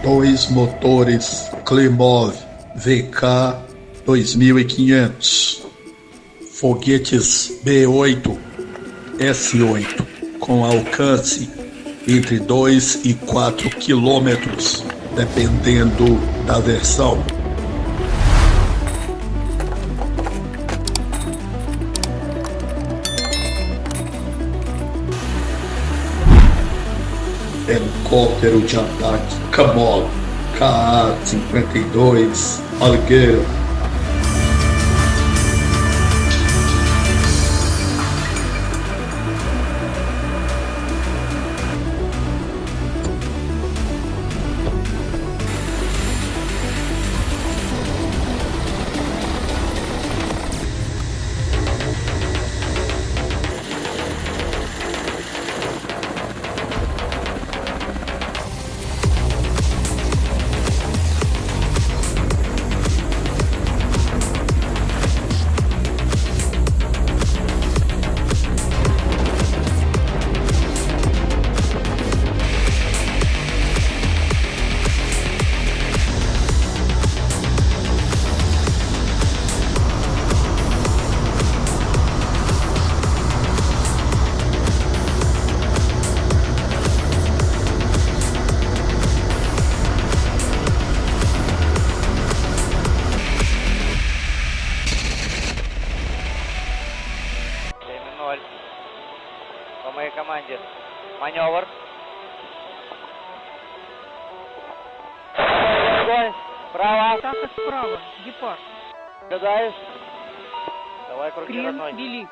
dois motores Kamov VK 2500, foguetes B8 S8 com alcance entre 2 e 4 quilômetros, dependendo da versão. Helicóptero de ataque Kamov Ka-52, guerra. По моей команде. Маневр. Огонь. Справа. Атака справа. Гепард. Наблюдаешь? Давай крути Крен родной. вели.